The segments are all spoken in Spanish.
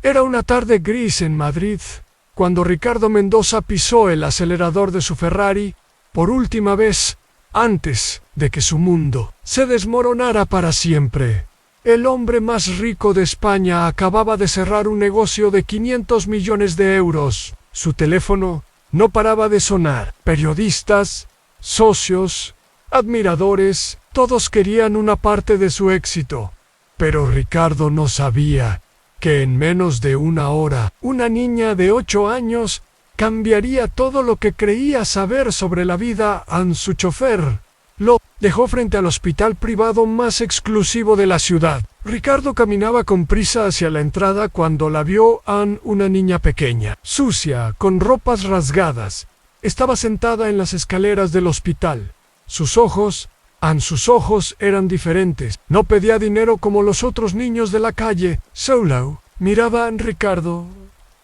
Era una tarde gris en Madrid, cuando Ricardo Mendoza pisó el acelerador de su Ferrari por última vez antes de que su mundo se desmoronara para siempre. El hombre más rico de España acababa de cerrar un negocio de 500 millones de euros. Su teléfono no paraba de sonar. Periodistas, socios, admiradores, todos querían una parte de su éxito. Pero Ricardo no sabía que en menos de una hora, una niña de 8 años cambiaría todo lo que creía saber sobre la vida a su chofer. Lo dejó frente al hospital privado más exclusivo de la ciudad. Ricardo caminaba con prisa hacia la entrada cuando la vio una niña pequeña, sucia, con ropas rasgadas. Estaba sentada en las escaleras del hospital. Sus ojos eran diferentes. No pedía dinero como los otros niños de la calle. Solo miraba a Ricardo.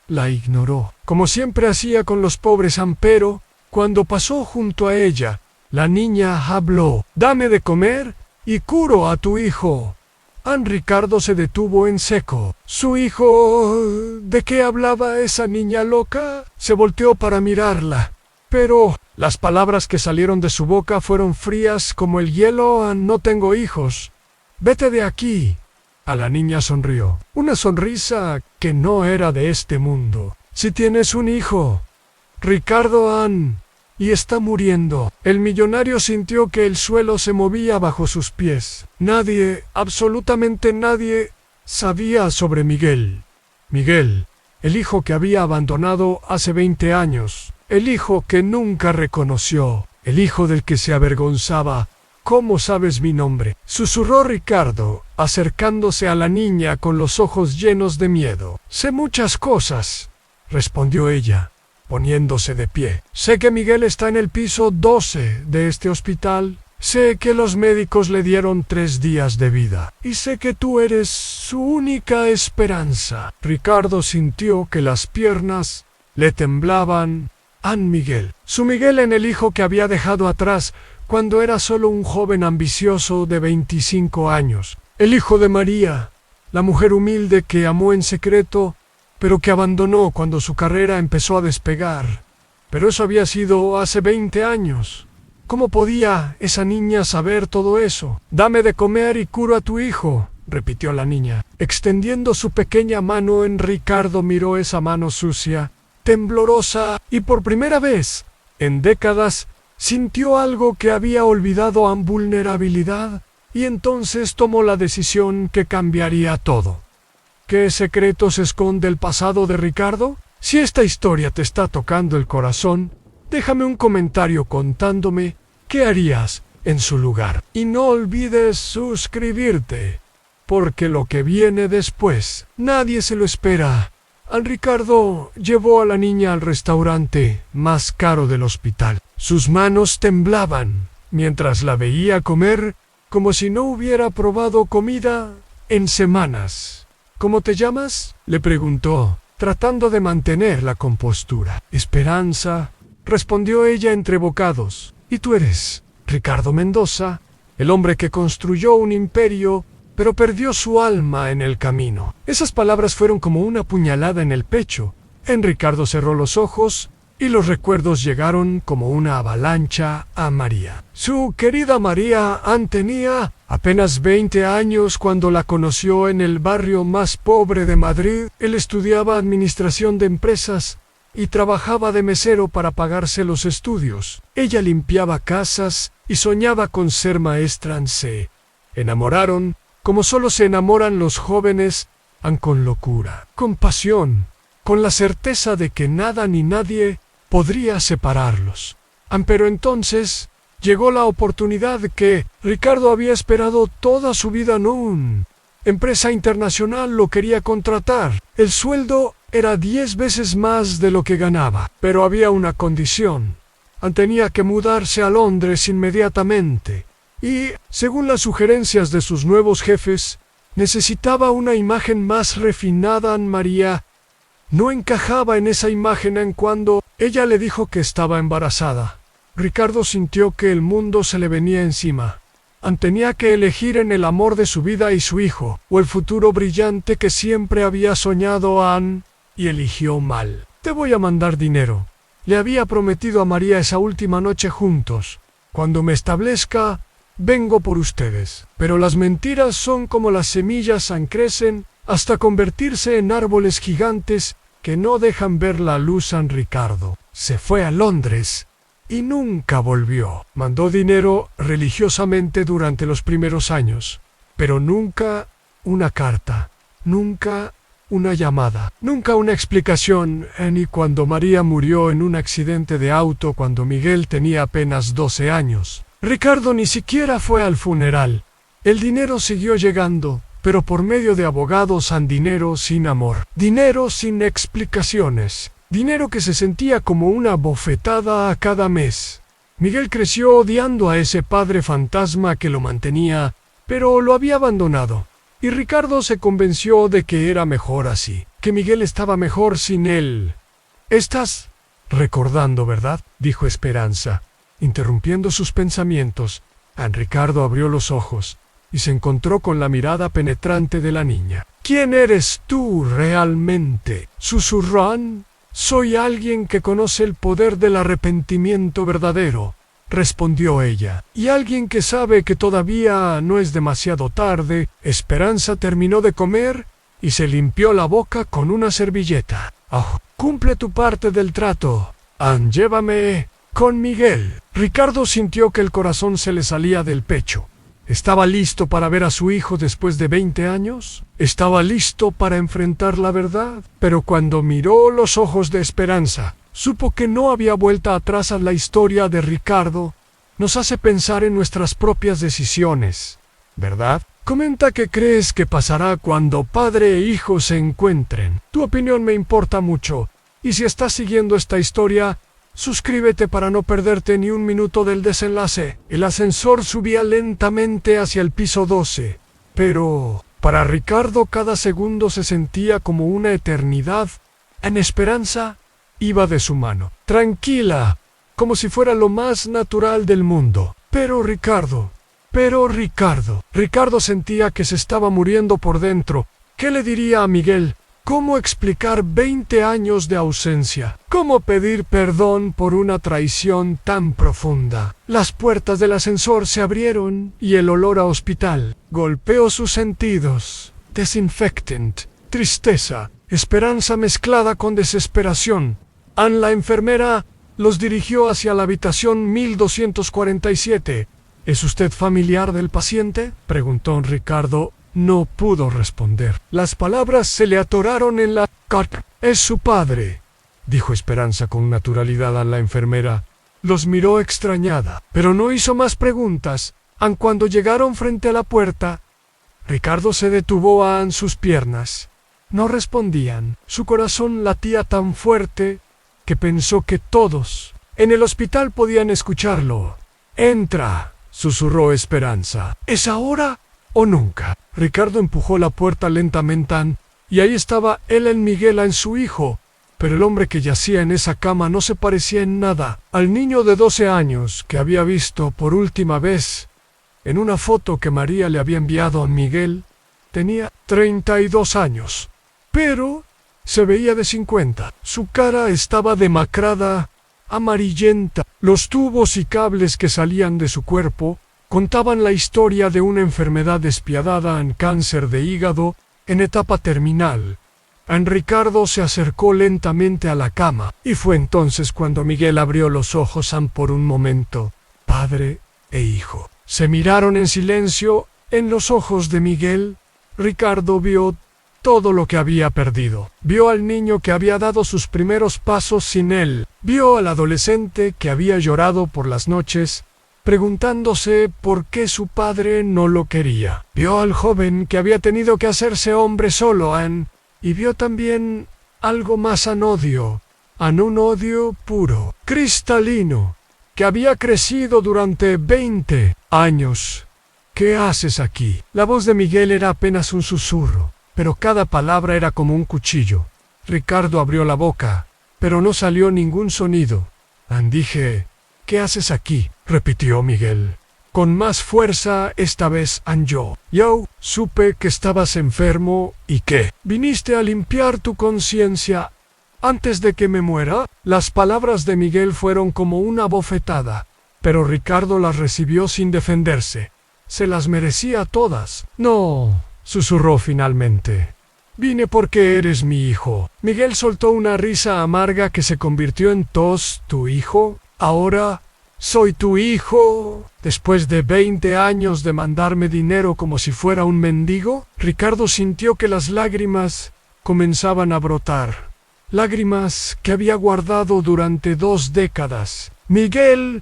La ignoró, como siempre hacía con los pobres, pero cuando pasó junto a ella, la niña habló. «Dame de comer y curo a tu hijo». Ricardo se detuvo en seco. ¿Su hijo? ¿De qué hablaba esa niña loca? Se volteó para mirarla, pero las palabras que salieron de su boca fueron frías como el hielo. «No tengo hijos. Vete de aquí». A la niña sonrió, una sonrisa que no era de este mundo. «Si tienes un hijo, Ricardo, y está muriendo». El millonario sintió que el suelo se movía bajo sus pies. Nadie, absolutamente nadie, sabía sobre Miguel. Miguel, el hijo que había abandonado hace 20 años, el hijo que nunca reconoció, el hijo del que se avergonzaba. «¿Cómo sabes mi nombre?», susurró Ricardo, acercándose a la niña con los ojos llenos de miedo. «Sé muchas cosas», respondió ella, poniéndose de pie. «Sé que Miguel está en el piso 12 de este hospital. Sé que los médicos le dieron 3 días de vida. Y sé que tú eres su única esperanza». Ricardo sintió que las piernas le temblaban. Miguel. Su Miguel, en el hijo que había dejado atrás cuando era solo un joven ambicioso de 25 años. El hijo de María, la mujer humilde que amó en secreto, pero que abandonó cuando su carrera empezó a despegar. Pero eso había sido hace 20 años. ¿Cómo podía esa niña saber todo eso? «Dame de comer y curo a tu hijo», repitió la niña. Extendiendo su pequeña mano, Ricardo miró esa mano sucia, temblorosa, y por primera vez en décadas sintió algo que había olvidado, vulnerabilidad, y entonces tomó la decisión que cambiaría todo. ¿Qué secretos esconde el pasado de Ricardo? Si esta historia te está tocando el corazón, déjame un comentario contándome qué harías en su lugar. Y no olvides suscribirte, porque lo que viene después nadie se lo espera. Ricardo llevó a la niña al restaurante más caro del hospital. Sus manos temblaban mientras la veía comer como si no hubiera probado comida en semanas. «¿Cómo te llamas?», le preguntó, tratando de mantener la compostura. «Esperanza», respondió ella entre bocados. «¿Y tú eres Ricardo Mendoza, el hombre que construyó un imperio, pero perdió su alma en el camino». Esas palabras fueron como una puñalada en el pecho. Ricardo cerró los ojos y los recuerdos llegaron como una avalancha a María. Su querida María tenía apenas 20 años cuando la conoció en el barrio más pobre de Madrid. Él estudiaba administración de empresas y trabajaba de mesero para pagarse los estudios. Ella limpiaba casas y soñaba con ser maestra. Se enamoraron como solo se enamoran los jóvenes, con locura, con pasión, con la certeza de que nada ni nadie podría separarlos. Pero entonces llegó la oportunidad que Ricardo había esperado toda su vida. Una empresa internacional lo quería contratar. El sueldo era 10 veces más de lo que ganaba, pero había una condición. Tenía que mudarse a Londres inmediatamente. Y, según las sugerencias de sus nuevos jefes, necesitaba una imagen más refinada. María no encajaba en esa imagen cuando ella le dijo que estaba embarazada. Ricardo sintió que el mundo se le venía encima. Tenía que elegir en el amor de su vida y su hijo, o el futuro brillante que siempre había soñado Anne, y eligió mal. Te voy a mandar dinero. Le había prometido a María esa última noche juntos. Cuando me establezca, vengo por ustedes. Pero las mentiras son como las semillas, crecen hasta convertirse en árboles gigantes que no dejan ver la luz. San Ricardo se fue a Londres y nunca volvió. Mandó dinero religiosamente durante los primeros años, pero nunca una carta, nunca una llamada, nunca una explicación, ni cuando María murió en un accidente de auto cuando Miguel tenía apenas 12 años. Ricardo ni siquiera fue al funeral. El dinero siguió llegando, pero por medio de abogados. Dinero sin amor, dinero sin explicaciones, dinero que se sentía como una bofetada a cada mes. Miguel creció odiando a ese padre fantasma que lo mantenía, pero lo había abandonado. Y Ricardo se convenció de que era mejor así, que Miguel estaba mejor sin él. «Estás recordando, ¿verdad?», dijo Esperanza, interrumpiendo sus pensamientos. Ricardo abrió los ojos y se encontró con la mirada penetrante de la niña. «¿Quién eres tú realmente?», susurró Anne. «Soy alguien que conoce el poder del arrepentimiento verdadero», respondió ella, «y alguien que sabe que todavía no es demasiado tarde». Esperanza terminó de comer y se limpió la boca con una servilleta. «Oh, cumple tu parte del trato. Anne, llévame con Miguel». Ricardo sintió que el corazón se le salía del pecho. ¿Estaba listo para ver a su hijo después de 20 años? ¿Estaba listo para enfrentar la verdad? Pero cuando miró los ojos de Esperanza, supo que no había vuelta atrás. A la historia de Ricardo nos hace pensar en nuestras propias decisiones, ¿verdad? Comenta qué crees que pasará cuando padre e hijo se encuentren. Tu opinión me importa mucho, y si estás siguiendo esta historia, suscríbete para no perderte ni un minuto del desenlace. El ascensor subía lentamente hacia el piso 12, pero para Ricardo cada segundo se sentía como una eternidad. En Esperanza iba de su mano, tranquila, como si fuera lo más natural del mundo. Pero Ricardo sentía que se estaba muriendo por dentro. ¿Qué le diría a Miguel? ¿Cómo explicar 20 años de ausencia? ¿Cómo pedir perdón por una traición tan profunda? Las puertas del ascensor se abrieron y el olor a hospital golpeó sus sentidos. Desinfectant, tristeza, esperanza mezclada con desesperación. Anne, la enfermera, los dirigió hacia la habitación 1247. ¿Es usted familiar del paciente?, preguntó Ricardo. No pudo responder. Las palabras se le atoraron en la garganta. «Es su padre», dijo Esperanza con naturalidad a la enfermera. Los miró extrañada, pero no hizo más preguntas. Cuando llegaron frente a la puerta, Ricardo se detuvo a sus piernas. No respondían. Su corazón latía tan fuerte que pensó que todos en el hospital podían escucharlo. «Entra», susurró Esperanza. «¿Es ahora o nunca?». Ricardo empujó la puerta lentamente, y ahí estaba él en Miguel, en su hijo, pero el hombre que yacía en esa cama no se parecía en nada al niño de 12 años que había visto por última vez en una foto que María le había enviado a Miguel. Tenía 32 años, pero se veía de 50. Su cara estaba demacrada, amarillenta. Los tubos y cables que salían de su cuerpo contaban la historia de una enfermedad despiadada, en cáncer de hígado, en etapa terminal. Ricardo se acercó lentamente a la cama, y fue entonces cuando Miguel abrió los ojos. Por un momento, padre e hijo se miraron en silencio. En los ojos de Miguel, Ricardo vio todo lo que había perdido. Vio al niño que había dado sus primeros pasos sin él. Vio al adolescente que había llorado por las noches, preguntándose por qué su padre no lo quería. Vio al joven que había tenido que hacerse hombre solo, y vio también algo más, un odio puro, cristalino, que había crecido durante 20 años. «¿Qué haces aquí?». La voz de Miguel era apenas un susurro, pero cada palabra era como un cuchillo. Ricardo abrió la boca, pero no salió ningún sonido. «Dije, ¿qué haces aquí?», repitió Miguel. con más fuerza esta vez yo. Yo supe que estabas enfermo y que viniste a limpiar tu conciencia antes de que me muera. Las palabras de Miguel fueron como una bofetada, pero Ricardo las recibió sin defenderse. Se las merecía todas. No, susurró finalmente. Vine porque eres mi hijo. Miguel soltó una risa amarga que se convirtió en tos. ¿Tu hijo? Ahora soy tu hijo. Después de 20 años de mandarme dinero como si fuera un mendigo, Ricardo sintió que las lágrimas comenzaban a brotar. Lágrimas que había guardado durante 2 décadas. Miguel,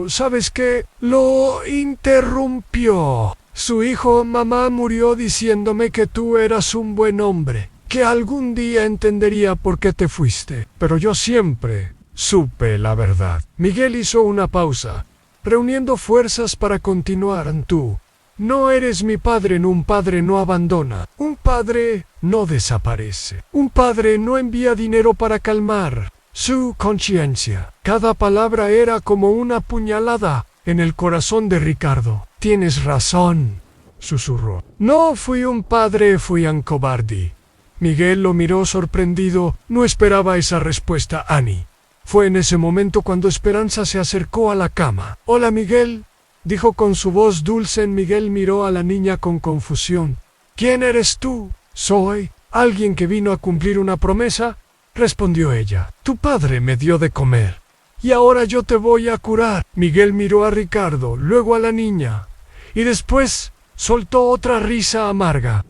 ¿sabes qué? Lo interrumpió. Su hijo, mamá murió diciéndome que tú eras un buen hombre, que algún día entendería por qué te fuiste. Pero yo siempre supe la verdad. Miguel hizo una pausa, reuniendo fuerzas para continuar. Tú no eres mi padre. Un padre no abandona. Un padre no desaparece. Un padre no envía dinero para calmar su conciencia. Cada palabra era como una puñalada en el corazón de Ricardo. Tienes razón, susurró. No fui un padre, fui un cobarde. Miguel lo miró sorprendido. No esperaba esa respuesta, Annie. Fue en ese momento cuando Esperanza se acercó a la cama. Hola, Miguel, dijo con su voz dulce. Miguel miró a la niña con confusión. ¿Quién eres tú? Soy alguien que vino a cumplir una promesa, respondió ella. Tu padre me dio de comer, y ahora yo te voy a curar. Miguel miró a Ricardo, luego a la niña, y después soltó otra risa amarga.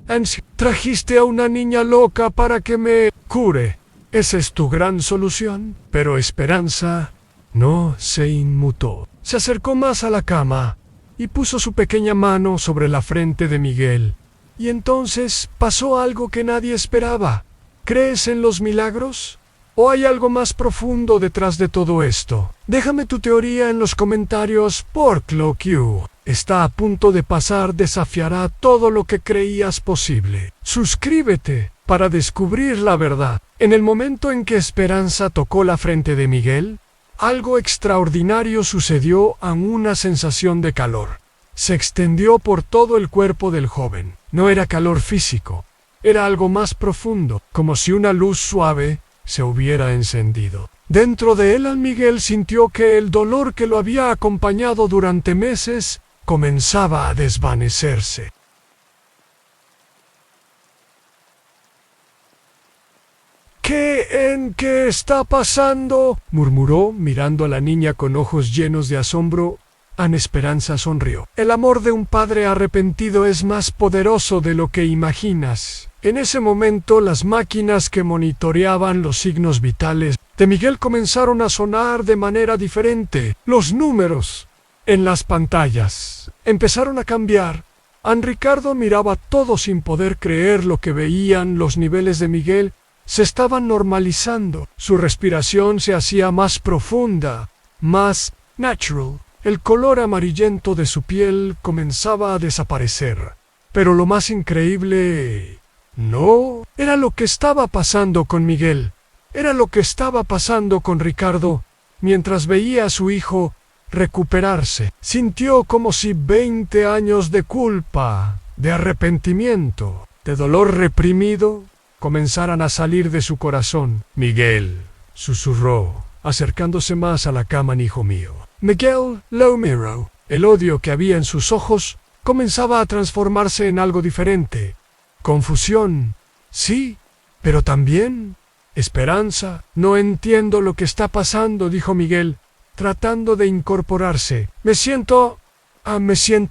Trajiste a una niña loca para que me cure. ¿Esa es tu gran solución? Pero Esperanza no se inmutó. Se acercó más a la cama y puso su pequeña mano sobre la frente de Miguel. Y entonces pasó algo que nadie esperaba. ¿Crees en los milagros? ¿O hay algo más profundo detrás de todo esto? Déjame tu teoría en los comentarios, porque lo que está a punto de pasar desafiará todo lo que creías posible. Suscríbete para descubrir la verdad. En el momento en que Esperanza tocó la frente de Miguel, algo extraordinario sucedió. Una sensación de calor se extendió por todo el cuerpo del joven. No era calor físico, era algo más profundo, como si una luz suave se hubiera encendido. Dentro de él, Miguel sintió que el dolor que lo había acompañado durante meses comenzaba a desvanecerse. ¿Qué está pasando?, murmuró, mirando a la niña con ojos llenos de asombro. Ana Esperanza sonrió. El amor de un padre arrepentido es más poderoso de lo que imaginas. En ese momento, las máquinas que monitoreaban los signos vitales de Miguel comenzaron a sonar de manera diferente. Los números en las pantallas empezaron a cambiar. Ricardo miraba todo sin poder creer lo que veían. Los niveles de Miguel se estaban normalizando. Su respiración se hacía más profunda, más natural. El color amarillento de su piel comenzaba a desaparecer. Pero lo más increíble no era lo que estaba pasando con Miguel. Era lo que estaba pasando con Ricardo. Mientras veía a su hijo recuperarse, sintió como si 20 años de culpa, de arrepentimiento, de dolor reprimido comenzaran a salir de su corazón. Miguel, susurró, acercándose más a la cama. Hijo mío. Miguel lo miró. El odio que había en sus ojos comenzaba a transformarse en algo diferente. Confusión, sí, pero también esperanza. No entiendo lo que está pasando, dijo Miguel, tratando de incorporarse. Me siento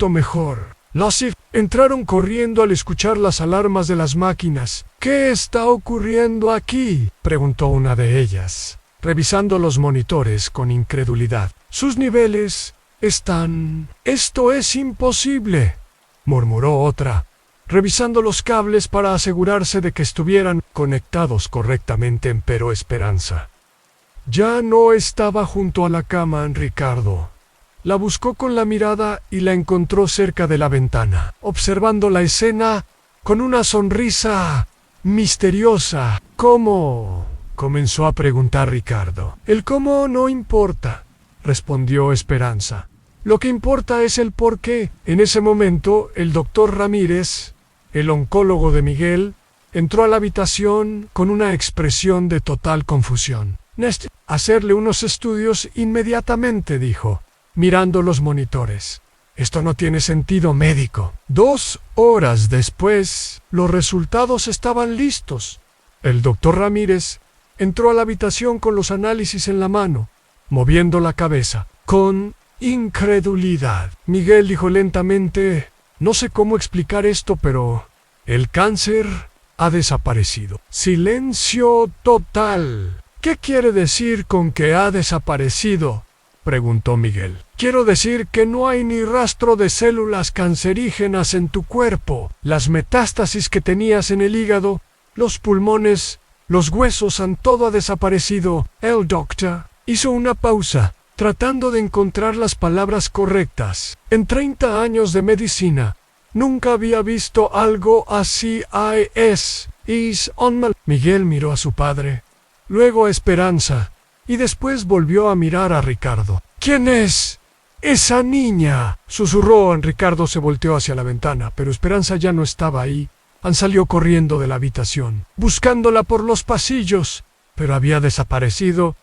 mejor. Los entraron corriendo al escuchar las alarmas de las máquinas. ¿Qué está ocurriendo aquí?, preguntó una de ellas, revisando los monitores con incredulidad. Sus niveles están... Esto es imposible, murmuró otra, revisando los cables para asegurarse de que estuvieran conectados correctamente. Pero Esperanza ya no estaba junto a la cama. Ricardo la buscó con la mirada y la encontró cerca de la ventana, observando la escena con una sonrisa misteriosa. ¿Cómo?, comenzó a preguntar Ricardo. El cómo no importa, respondió Esperanza. Lo que importa es el por qué. En ese momento, el doctor Ramírez, el oncólogo de Miguel, entró a la habitación con una expresión de total confusión. Hacerle unos estudios inmediatamente, dijo, mirando los monitores. Esto no tiene sentido médico. 2 horas después, los resultados estaban listos. El doctor Ramírez entró a la habitación con los análisis en la mano, moviendo la cabeza, con incredulidad. Miguel dijo lentamente, no sé cómo explicar esto, pero el cáncer ha desaparecido. Silencio total. ¿Qué quiere decir con que ha desaparecido?, preguntó Miguel. Quiero decir que no hay ni rastro de células cancerígenas en tu cuerpo. Las metástasis que tenías en el hígado, los pulmones, los huesos, todo ha desaparecido. El doctor hizo una pausa, tratando de encontrar las palabras correctas. En 30 años de medicina, nunca había visto algo así. Miguel miró a su padre, luego a Esperanza, y después volvió a mirar a Ricardo. ¿Quién es esa niña?, susurró. Ricardo se volteó hacia la ventana, pero Esperanza ya no estaba ahí. Salió corriendo de la habitación, buscándola por los pasillos, pero había desaparecido.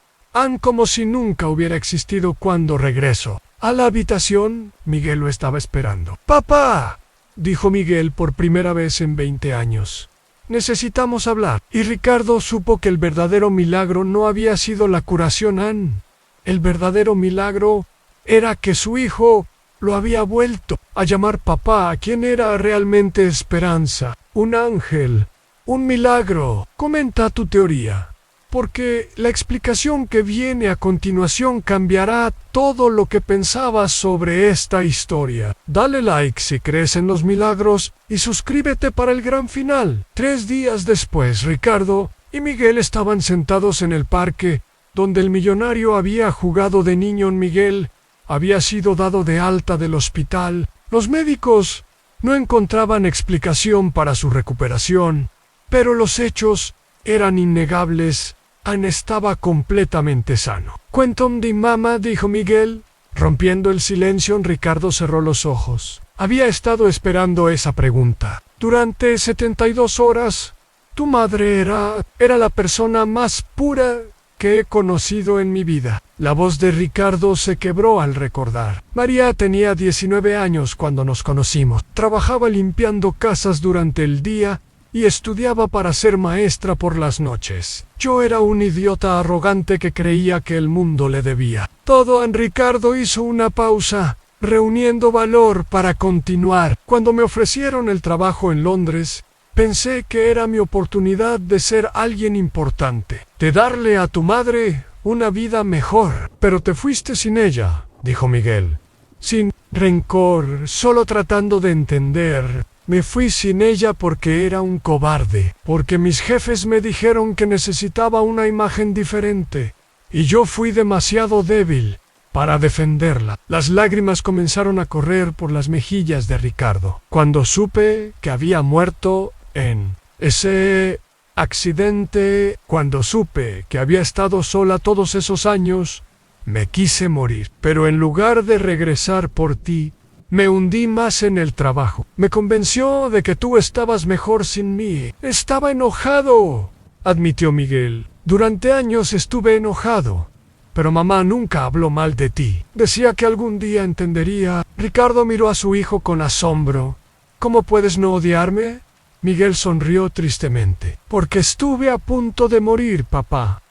Como si nunca hubiera existido. Cuando regresó a la habitación, Miguel lo estaba esperando. «Papá», dijo Miguel por primera vez en 20 años. «Necesitamos hablar». Y Ricardo supo que el verdadero milagro no había sido la curación. El verdadero milagro era que su hijo lo había vuelto a llamar papá. ¿Quién era realmente Esperanza? Un ángel, un milagro. Comenta tu teoría, porque la explicación que viene a continuación cambiará todo lo que pensabas sobre esta historia. Dale like si crees en los milagros y suscríbete para el gran final. 3 días después, Ricardo y Miguel estaban sentados en el parque donde el millonario había jugado de niño. Miguel había sido dado de alta del hospital. Los médicos no encontraban explicación para su recuperación, pero los hechos eran innegables. Estaba completamente sano. «Cuéntame, mamá», dijo Miguel. Rompiendo el silencio, Ricardo cerró los ojos. Había estado esperando esa pregunta. Durante 72 horas, tu madre era la persona más pura que he conocido en mi vida. La voz de Ricardo se quebró al recordar. María tenía 19 años cuando nos conocimos. Trabajaba limpiando casas durante el día y estudiaba para ser maestra por las noches. Yo era un idiota arrogante que creía que el mundo le debía todo. Ricardo hizo una pausa, reuniendo valor para continuar. Cuando me ofrecieron el trabajo en Londres, pensé que era mi oportunidad de ser alguien importante, de darle a tu madre una vida mejor. Pero te fuiste sin ella, dijo Miguel, sin rencor, solo tratando de entender. Me fui sin ella porque era un cobarde, porque mis jefes me dijeron que necesitaba una imagen diferente, y yo fui demasiado débil para defenderla. Las lágrimas comenzaron a correr por las mejillas de Ricardo. Cuando supe que había muerto en ese accidente, cuando supe que había estado sola todos esos años, me quise morir. Pero en lugar de regresar por ti, me hundí más en el trabajo. Me convenció de que tú estabas mejor sin mí. Estaba enojado, admitió Miguel. Durante años estuve enojado, pero mamá nunca habló mal de ti. Decía que algún día entendería. Ricardo miró a su hijo con asombro. ¿Cómo puedes no odiarme? Miguel sonrió tristemente. Porque estuve a punto de morir, papá.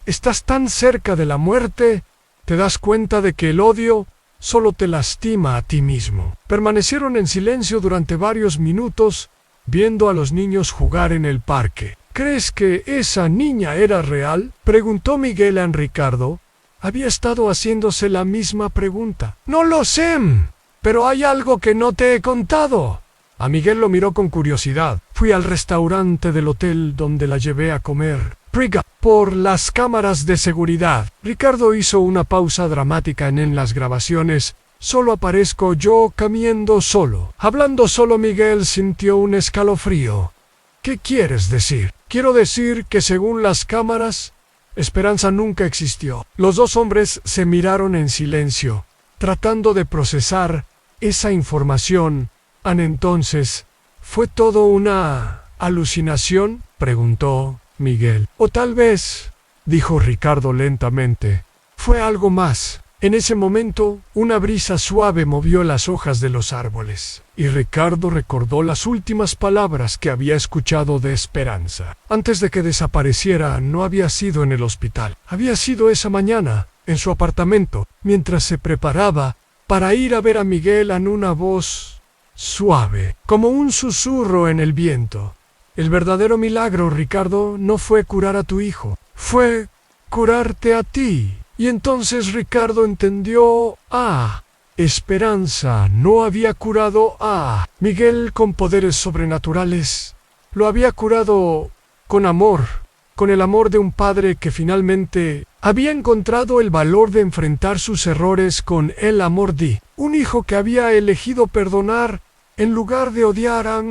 Estás tan cerca de la muerte, te das cuenta de que el odio solo te lastima a ti mismo. Permanecieron en silencio durante varios minutos, viendo a los niños jugar en el parque. ¿Crees que esa niña era real?, preguntó Miguel a Ricardo. Había estado haciéndose la misma pregunta. No lo sé, pero hay algo que no te he contado. A Miguel lo miró con curiosidad. Fui al restaurante del hotel donde la llevé a comer. Por las cámaras de seguridad. Ricardo hizo una pausa dramática en las grabaciones. Solo aparezco yo comiendo solo. Hablando solo. Miguel sintió un escalofrío. ¿Qué quieres decir? Quiero decir que según las cámaras, Esperanza nunca existió. Los dos hombres se miraron en silencio. tratando de procesar esa información. Entonces, ¿fue todo una alucinación?, preguntó Miguel. O tal vez, dijo Ricardo lentamente, fue algo más. En ese momento, una brisa suave movió las hojas de los árboles, y Ricardo recordó las últimas palabras que había escuchado de Esperanza. Antes de que desapareciera, no había sido en el hospital. Había sido esa mañana, en su apartamento, mientras se preparaba para ir a ver a Miguel, en una voz suave, como un susurro en el viento. El verdadero milagro, Ricardo, no fue curar a tu hijo, fue curarte a ti. Y entonces Ricardo entendió, Esperanza no había curado a Miguel con poderes sobrenaturales. Lo había curado con amor, con el amor de un padre que finalmente había encontrado el valor de enfrentar sus errores con el amor de un hijo que había elegido perdonar en lugar de odiar,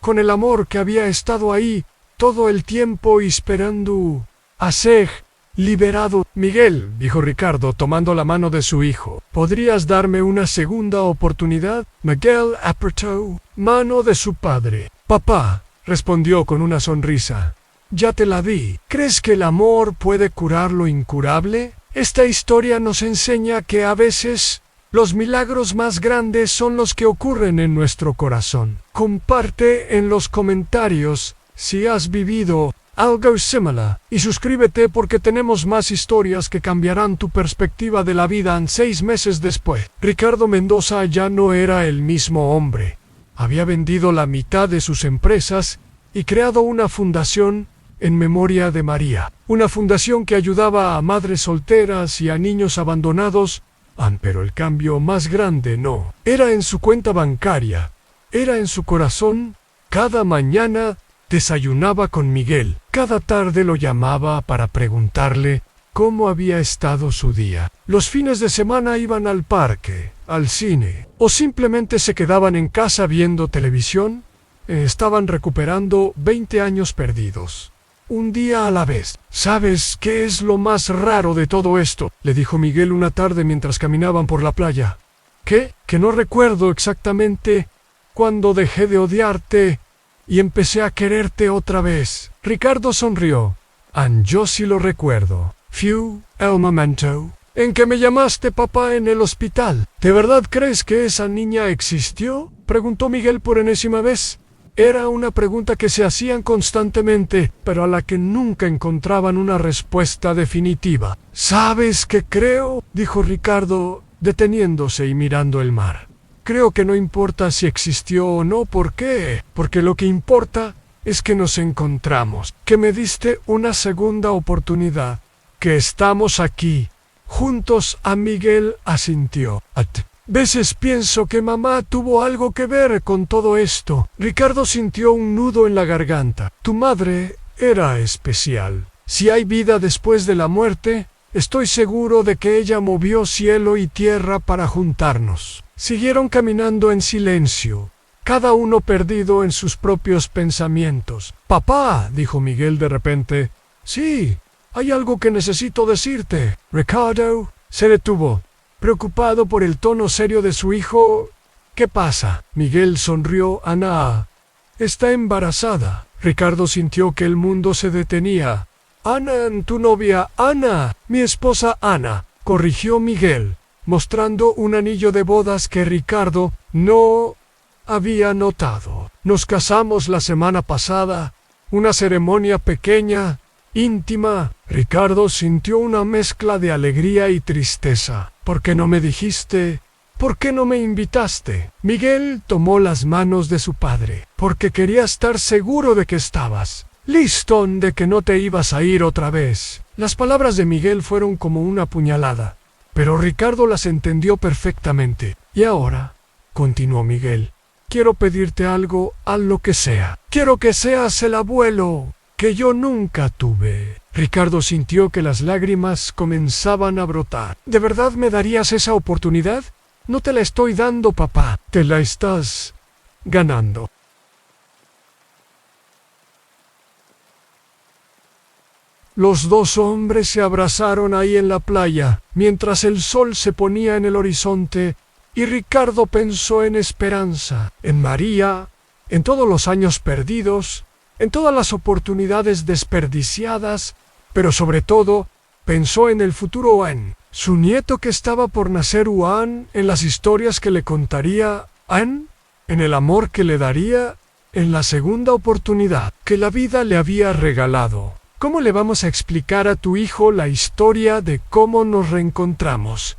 con el amor que había estado ahí todo el tiempo esperando a ser liberado. Miguel, dijo Ricardo tomando la mano de su hijo, ¿podrías darme una segunda oportunidad? Miguel apretó mano de su padre. Papá, respondió con una sonrisa, ya te la di. ¿Crees que el amor puede curar lo incurable? Esta historia nos enseña que a veces los milagros más grandes son los que ocurren en nuestro corazón. Comparte en los comentarios si has vivido algo similar, y suscríbete porque tenemos más historias que cambiarán tu perspectiva de la vida en 6 meses después. Ricardo Mendoza ya no era el mismo hombre. Había vendido la mitad de sus empresas y creado una fundación en memoria de María. Una fundación que ayudaba a madres solteras y a niños abandonados. Pero el cambio más grande no era en su cuenta bancaria, era en su corazón. Cada mañana desayunaba con Miguel. Cada tarde lo llamaba para preguntarle cómo había estado su día. Los fines de semana iban al parque, al cine, o simplemente se quedaban en casa viendo televisión. Estaban recuperando 20 años perdidos, un día a la vez. ¿Sabes qué es lo más raro de todo esto?, le dijo Miguel una tarde mientras caminaban por la playa. ¿Qué? Que no recuerdo exactamente cuándo dejé de odiarte y empecé a quererte otra vez. Ricardo sonrió. Yo sí lo recuerdo. Fue el momento en que me llamaste papá en el hospital. ¿De verdad crees que esa niña existió?, preguntó Miguel por enésima vez. Era una pregunta que se hacían constantemente, pero a la que nunca encontraban una respuesta definitiva. ¿Sabes qué creo?, dijo Ricardo, deteniéndose y mirando el mar. Creo que no importa si existió o no. ¿Por qué? Porque lo que importa es que nos encontramos, que me diste una segunda oportunidad, que estamos aquí, juntos. Miguel asintió. Veces pienso que mamá tuvo algo que ver con todo esto. Ricardo sintió un nudo en la garganta. Tu madre era especial. Si hay vida después de la muerte, estoy seguro de que ella movió cielo y tierra para juntarnos. Siguieron caminando en silencio, cada uno perdido en sus propios pensamientos. Papá, dijo Miguel de repente. Sí, hay algo que necesito decirte. Ricardo se detuvo, preocupado por el tono serio de su hijo. ¿Qué pasa? Miguel sonrió. Ana está embarazada. Ricardo sintió que el mundo se detenía. Ana, tu novia. Ana, mi esposa Ana, corrigió Miguel, mostrando un anillo de bodas que Ricardo no había notado. Nos casamos la semana pasada. Una ceremonia pequeña, íntima. Ricardo sintió una mezcla de alegría y tristeza. ¿Por qué no me dijiste? ¿Por qué no me invitaste? Miguel tomó las manos de su padre, porque quería estar seguro de que estabas listo, de que no te ibas a ir otra vez. Las palabras de Miguel fueron como una puñalada, pero Ricardo las entendió perfectamente. Y ahora, continuó Miguel, quiero pedirte algo, a lo que sea. Quiero que seas el abuelo que yo nunca tuve. Ricardo sintió que las lágrimas comenzaban a brotar. ¿De verdad me darías esa oportunidad? No te la estoy dando, papá. Te la estás ganando. Los dos hombres se abrazaron ahí en la playa, mientras el sol se ponía en el horizonte, y Ricardo pensó en Esperanza, en María, en todos los años perdidos, en todas las oportunidades desperdiciadas, pero sobre todo pensó en el futuro Anne, su nieto que estaba por nacer Anne, en las historias que le contaría Anne, en el amor que le daría, en la segunda oportunidad que la vida le había regalado. ¿Cómo le vamos a explicar a tu hijo la historia de cómo nos reencontramos?,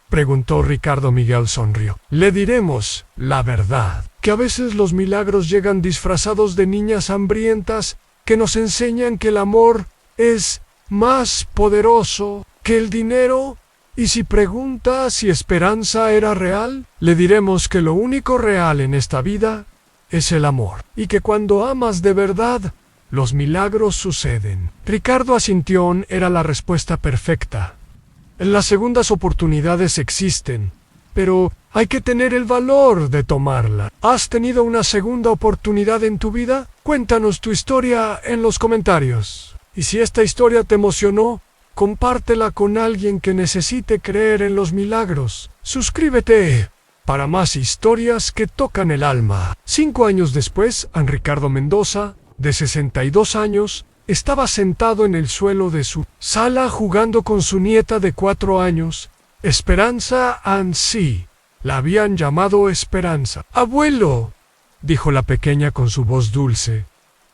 preguntó Ricardo. Miguel sonrió. Le diremos la verdad, que a veces los milagros llegan disfrazados de niñas hambrientas que nos enseñan que el amor es más poderoso que el dinero. Y si pregunta si Esperanza era real, le diremos que lo único real en esta vida es el amor, y que cuando amas de verdad, los milagros suceden. Ricardo asintió. Era la respuesta perfecta. Las segundas oportunidades existen, pero hay que tener el valor de tomarla. ¿Has tenido una segunda oportunidad en tu vida? Cuéntanos tu historia en los comentarios. Y si esta historia te emocionó, compártela con alguien que necesite creer en los milagros. Suscríbete para más historias que tocan el alma. 5 años después, Ricardo Mendoza, de 62 años, estaba sentado en el suelo de su sala jugando con su nieta de 4 años, Esperanza Ansi. La habían llamado Esperanza. «Abuelo», dijo la pequeña con su voz dulce,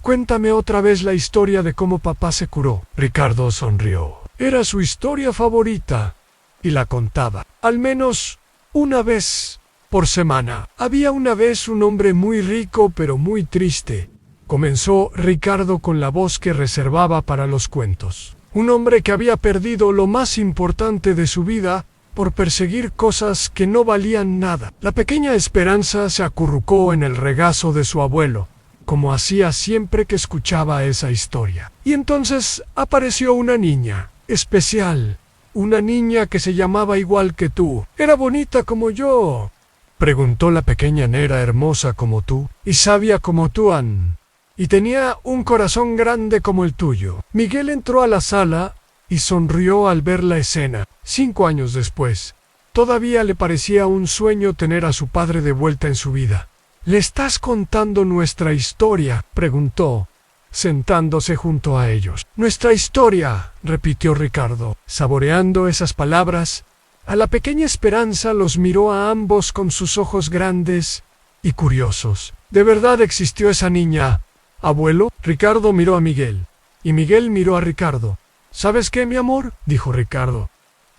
«cuéntame otra vez la historia de cómo papá se curó». Ricardo sonrió. Era su historia favorita, y la contaba, al menos una vez por semana. Había una vez un hombre muy rico pero muy triste. Comenzó Ricardo con la voz que reservaba para los cuentos. Un hombre que había perdido lo más importante de su vida por perseguir cosas que no valían nada. La pequeña Esperanza se acurrucó en el regazo de su abuelo, como hacía siempre que escuchaba esa historia. Y entonces apareció una niña especial, una niña que se llamaba igual que tú. ¿Era bonita como yo?, preguntó la pequeña. «Era hermosa como tú y sabia como tú, Anne, y tenía un corazón grande como el tuyo». Miguel entró a la sala y sonrió al ver la escena. 5 años después, todavía le parecía un sueño tener a su padre de vuelta en su vida. «¿Le estás contando nuestra historia?», preguntó, sentándose junto a ellos. «Nuestra historia», repitió Ricardo, saboreando esas palabras. A la pequeña Esperanza los miró a ambos con sus ojos grandes y curiosos. «¿De verdad existió esa niña, abuelo?». Ricardo miró a Miguel, y Miguel miró a Ricardo. «¿Sabes qué, mi amor?», dijo Ricardo,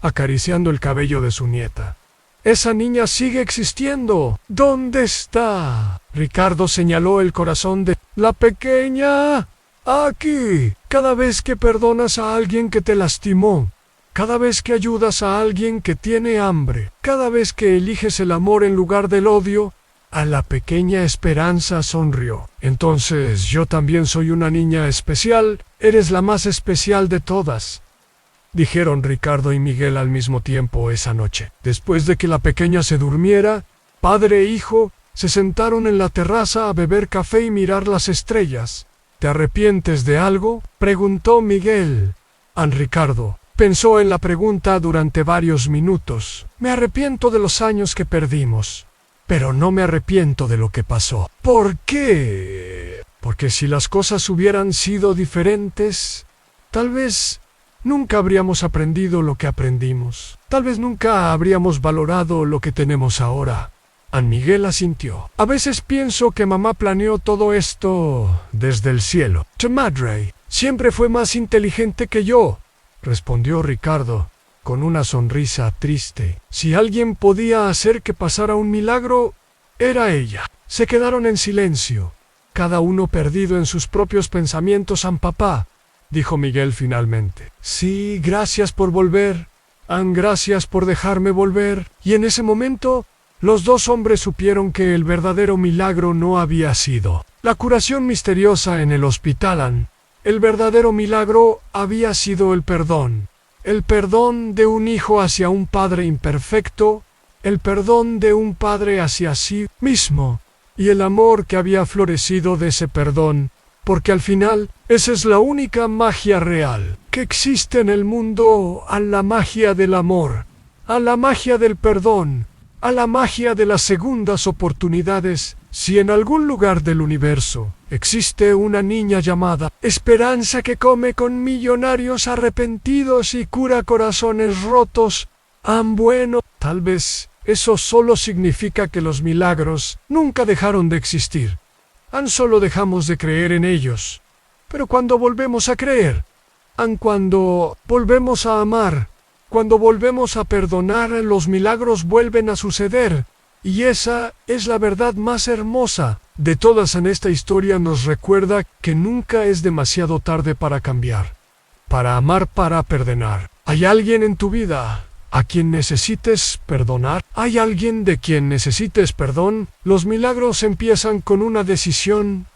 acariciando el cabello de su nieta. «Esa niña sigue existiendo». «¿Dónde está?». Ricardo señaló el corazón de la pequeña. «Aquí. Cada vez que perdonas a alguien que te lastimó, cada vez que ayudas a alguien que tiene hambre, cada vez que eliges el amor en lugar del odio». A la pequeña Esperanza sonrió. «Entonces yo también soy una niña especial». «Eres la más especial de todas», dijeron Ricardo y Miguel al mismo tiempo esa noche. Después de que la pequeña se durmiera, padre e hijo se sentaron en la terraza a beber café y mirar las estrellas. «¿Te arrepientes de algo?», preguntó Miguel. Ricardo pensó en la pregunta durante varios minutos. «Me arrepiento de los años que perdimos, pero no me arrepiento de lo que pasó». «¿Por qué?». «Porque si las cosas hubieran sido diferentes, tal vez nunca habríamos aprendido lo que aprendimos. Tal vez nunca habríamos valorado lo que tenemos ahora». Miguel asintió. «A veces pienso que mamá planeó todo esto desde el cielo. Tu madre siempre fue más inteligente que yo», respondió Ricardo, con una sonrisa triste. «Si alguien podía hacer que pasara un milagro, era ella». Se quedaron en silencio, cada uno perdido en sus propios pensamientos. «Papá», dijo Miguel finalmente. «Sí, gracias por volver. Gracias por dejarme volver». Y en ese momento, los dos hombres supieron que el verdadero milagro no había sido la curación misteriosa en el hospital. El verdadero milagro había sido el perdón de un hijo hacia un padre imperfecto, el perdón de un padre hacia sí mismo, y el amor que había florecido de ese perdón, porque al final esa es la única magia real. que existe en el mundo a la magia del amor, a la magia del perdón, a la magia de las segundas oportunidades. Si en algún lugar del universo existe una niña llamada Esperanza que come con millonarios arrepentidos y cura corazones rotos, bueno, tal vez eso solo significa que los milagros nunca dejaron de existir. Solo dejamos de creer en ellos. Pero cuando volvemos a creer, cuando volvemos a amar, cuando volvemos a perdonar, los milagros vuelven a suceder. Y esa es la verdad más hermosa de todas en esta historia. Nos recuerda que nunca es demasiado tarde para cambiar, para amar, para perdonar. ¿Hay alguien en tu vida a quien necesites perdonar? ¿Hay alguien de quien necesites perdón? Los milagros empiezan con una decisión.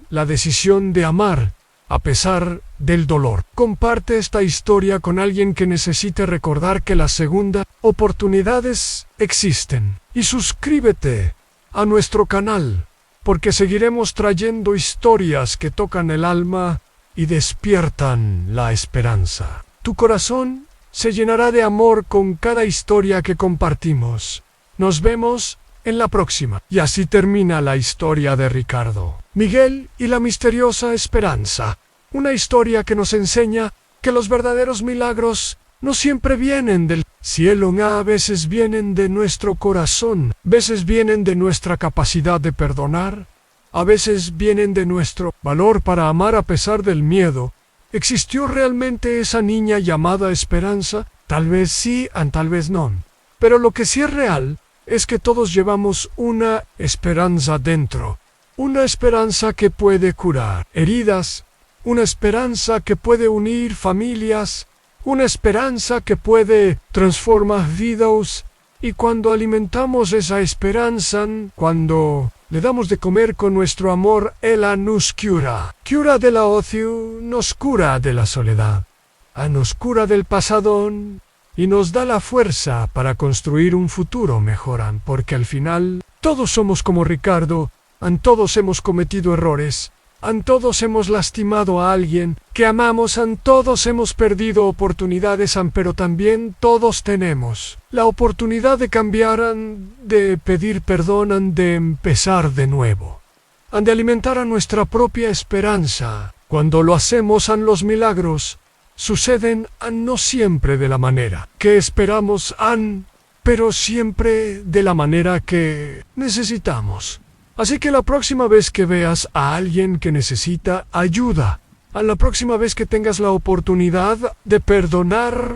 La decisión de amar, a pesar del dolor. Comparte esta historia con alguien que necesite recordar que las segundas oportunidades existen. Y suscríbete a nuestro canal, porque seguiremos trayendo historias que tocan el alma y despiertan la esperanza. Tu corazón se llenará de amor con cada historia que compartimos. Nos vemos en la próxima. Y así termina la historia de Ricardo, Miguel y la misteriosa esperanza. Una historia que nos enseña que los verdaderos milagros no siempre vienen del cielo, a veces vienen de nuestro corazón, a veces vienen de nuestra capacidad de perdonar, a veces vienen de nuestro valor para amar a pesar del miedo. ¿Existió realmente esa niña llamada Esperanza? Tal vez sí, tal vez no. Pero lo que sí es real es que todos llevamos una esperanza dentro, una esperanza que puede curar heridas, una esperanza que puede unir familias, una esperanza que puede transformar vidas. Y cuando alimentamos esa esperanza, cuando le damos de comer con nuestro amor, ella nos cura. Cura del ocio, nos cura de la soledad, nos cura del pasado y nos da la fuerza para construir un futuro mejor. Porque al final todos somos como Ricardo, todos hemos cometido errores, todos hemos lastimado a alguien que amamos, todos hemos perdido oportunidades, pero también todos tenemos la oportunidad de cambiar, de pedir perdón, de empezar de nuevo, de alimentar a nuestra propia esperanza. Cuando lo hacemos, los milagros suceden no siempre de la manera que esperamos, pero siempre de la manera que necesitamos. Así que la próxima vez que veas a alguien que necesita ayuda, la próxima vez que tengas la oportunidad de perdonar,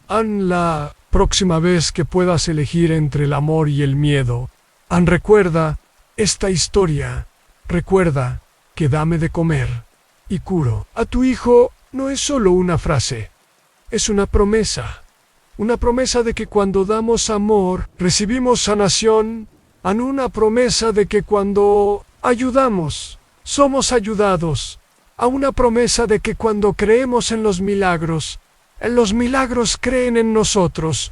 la próxima vez que puedas elegir entre el amor y el miedo, recuerda esta historia. Recuerda que dame de comer y curo a tu hijo no es solo una frase, es una promesa de que cuando damos amor, recibimos sanación, una promesa de que cuando ayudamos, somos ayudados, una promesa de que cuando creemos en los milagros creen en nosotros.